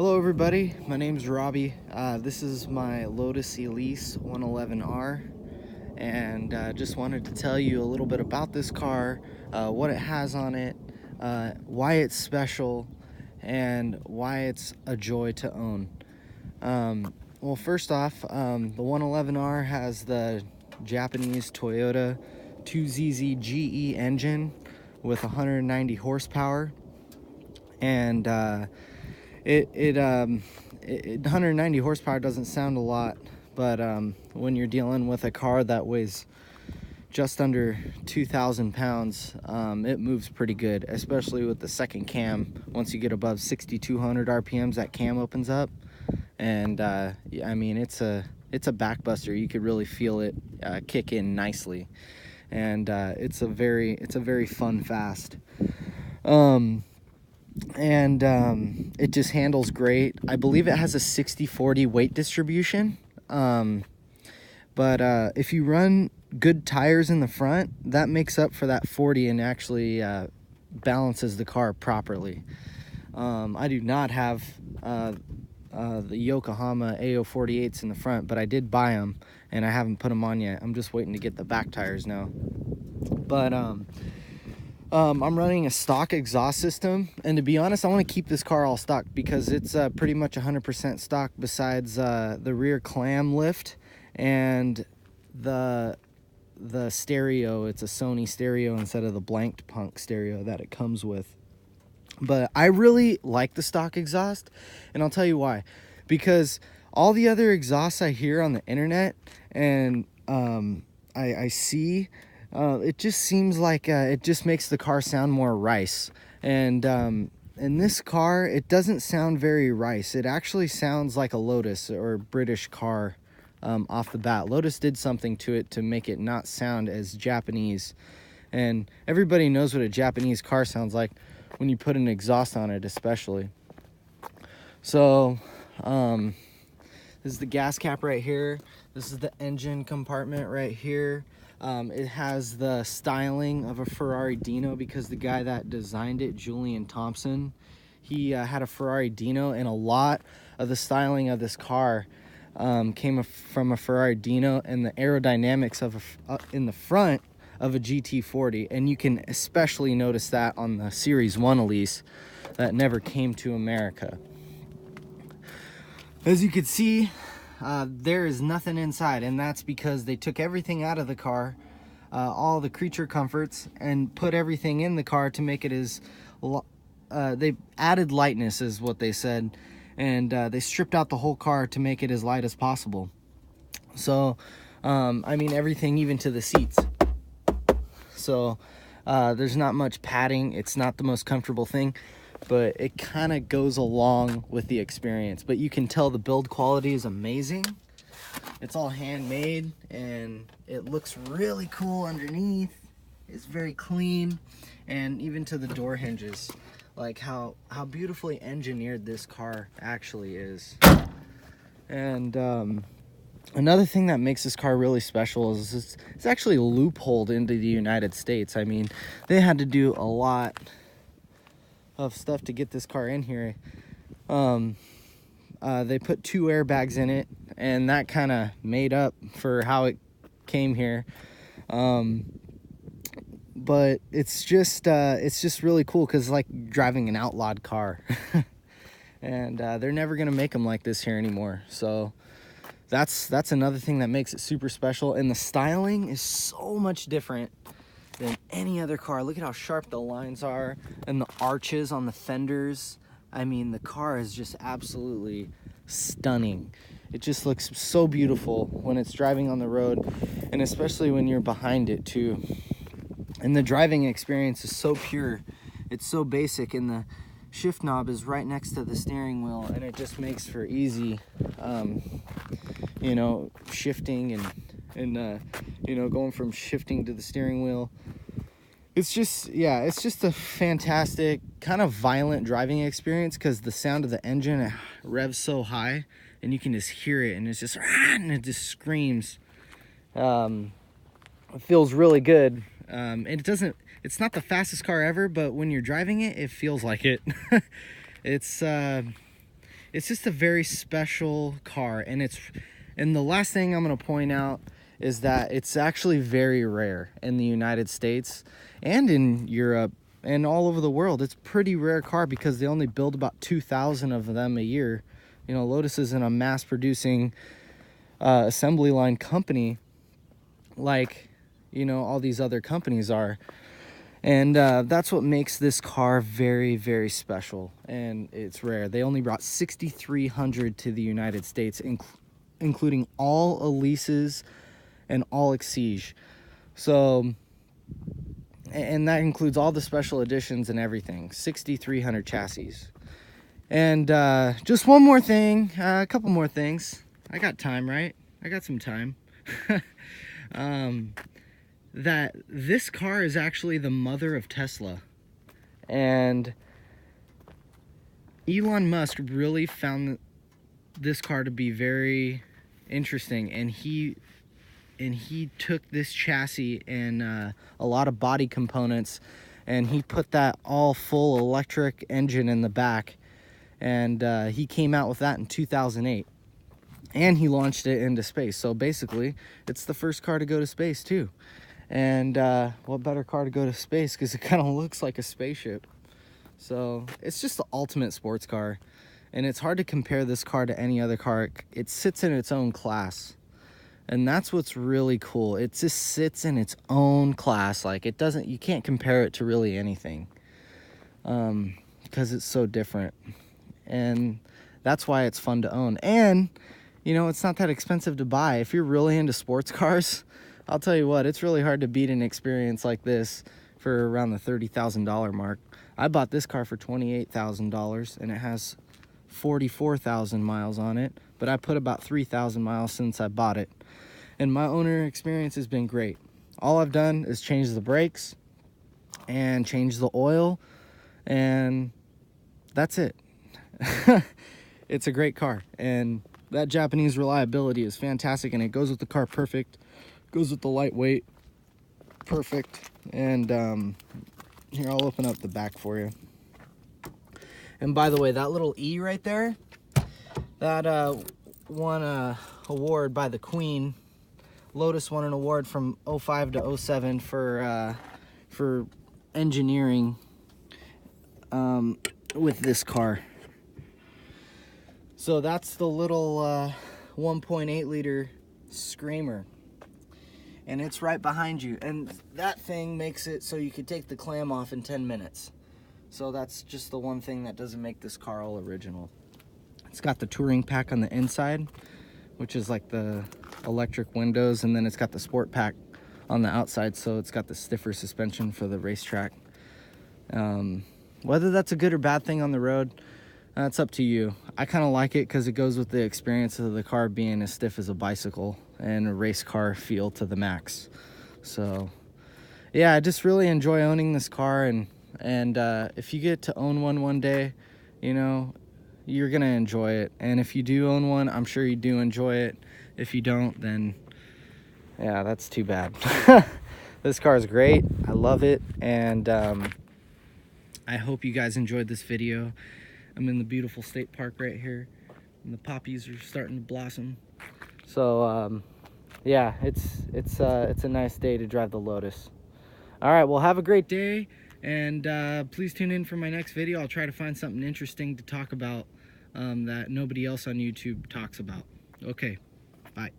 Hello everybody, my name's Robby. This is my Lotus Elise 111R, and just wanted to tell you a little bit about this car, what it has on it, why it's special, and why it's a joy to own. Well, first off, the 111R has the Japanese Toyota 2ZZ GE engine with 190 horsepower, and 190 horsepower doesn't sound a lot, but when you're dealing with a car that weighs just under 2,000 pounds, it moves pretty good, especially with the second cam. Once you get above 6,200 RPMs, that cam opens up, and I mean, it's a backbuster. You could really feel it kick in nicely, and it's a very fun fast. It just handles great. I believe it has a 60-40 weight distribution, but if you run good tires in the front, that makes up for that 40 and actually balances the car properly. I do not have the Yokohama AO48s in the front, but I did buy them and I haven't put them on yet. I'm just waiting to get the back tires now. But I'm running a stock exhaust system, and to be honest, I want to keep this car all stock because it's pretty much 100% stock, besides the rear clam lift and the stereo. It's a Sony stereo instead of the blanked punk stereo that it comes with. But I really like the stock exhaust, and I'll tell you why. Because all the other exhausts I hear on the internet and I see, it just seems like it just makes the car sound more rice. And in this car, it doesn't sound very rice. It actually sounds like a Lotus or British car off the bat. Lotus did something to it to make it not sound as Japanese. And everybody knows what a Japanese car sounds like when you put an exhaust on it, especially. So this is the gas cap right here. This is the engine compartment right here. It has the styling of a Ferrari Dino because the guy that designed it, Julian Thompson, he had a Ferrari Dino, and a lot of the styling of this car came from a Ferrari Dino, and the aerodynamics of in the front of a GT40, and you can especially notice that on the Series 1 Elise that never came to America. As you can see, there is nothing inside, and that's because they took everything out of the car, all the creature comforts, and put everything in the car to make it as they added lightness, is what they said, and they stripped out the whole car to make it as light as possible. So I mean, everything, even to the seats. So there's not much padding. It's not the most comfortable thing, but it kind of goes along with the experience. But you can tell the build quality is amazing. It's all handmade, and it looks really cool underneath. It's very clean, and even to the door hinges, like how beautifully engineered this car actually is. And another thing that makes this car really special is it's actually loopholed into the United States. I mean, they had to do a lot of stuff to get this car in here. They put 2 airbags in it, and that kind of made up for how it came here. But it's just really cool because it's like driving an outlawed car. And they're never gonna make them like this here anymore. So that's another thing that makes it super special. And the styling is so much different than any other car. Look at how sharp the lines are, and the arches on the fenders. I mean, the car is just absolutely stunning. It just looks so beautiful when it's driving on the road, and especially when you're behind it too. And the driving experience is so pure. It's so basic, and the shift knob is right next to the steering wheel, and it just makes for easy you know, shifting and you know, going from shifting to the steering wheel. It's just, yeah, it's just a fantastic kind of violent driving experience because the sound of the engine revs so high, and you can just hear it, and it's just, and it just screams. It feels really good. It's not the fastest car ever, but when you're driving it, it feels like it. it's just a very special car. And the last thing I'm going to point out is that it's actually very rare in the United States and in Europe and all over the world. It's a pretty rare car because they only build about 2,000 of them a year. You know, Lotus isn't a mass producing assembly line company like, you know, all these other companies are. And that's what makes this car very, very special, and it's rare. They only brought 6,300 to the United States, including all Elises and all Exige. So, and that includes all the special editions and everything. 6,300 chassis. And just one more thing, a couple more things. I got time, right? I got some time. That this car is actually the mother of Tesla. And Elon Musk really found this car to be very interesting, and he took this chassis and a lot of body components, and he put that all full electric engine in the back, and he came out with that in 2008, and he launched it into space. So basically it's the first car to go to space too. And what better car to go to space, because it kind of looks like a spaceship. So it's just the ultimate sports car, and it's hard to compare this car to any other car. It sits in its own class, and that's what's really cool. It just sits in its own class. Like, it doesn't, you can't compare it to really anything, because it's so different. And that's why it's fun to own. And you know, it's not that expensive to buy. If you're really into sports cars, I'll tell you what, it's really hard to beat an experience like this for around the $30,000 mark. I bought this car for $28,000, and it has 44,000 miles on it, but I put about 3,000 miles since I bought it. And my owner experience has been great. All I've done is change the brakes and change the oil, and that's it. It's a great car, and that Japanese reliability is fantastic, and it goes with the car perfect. Goes with the lightweight perfect. And here, I'll open up the back for you. And by the way, that little E right there, that won a award by the Queen. Lotus won an award from 05 to 07 for engineering with this car. So that's the little 1.8 liter Screamer, and it's right behind you, and that thing makes it so you could take the clam off in 10 minutes. So that's just the one thing that doesn't make this car all original. It's got the touring pack on the inside, which is like the electric windows, and then it's got the sport pack on the outside, so it's got the stiffer suspension for the racetrack. Whether that's a good or bad thing on the road, that's up to you. I kind of like it because it goes with the experience of the car being as stiff as a bicycle and a race car feel to the max. So yeah, I just really enjoy owning this car, and if you get to own one day, you know, you're gonna enjoy it. And if you do own one, I'm sure you do enjoy it. If you don't, then yeah, that's too bad. This car is great. I love it, and I hope you guys enjoyed this video. I'm in the beautiful state park right here, and the poppies are starting to blossom. So yeah, it's a nice day to drive the Lotus. All right, well, have a great day, and please tune in for my next video. I'll try to find something interesting to talk about that nobody else on YouTube talks about. Okay, bye.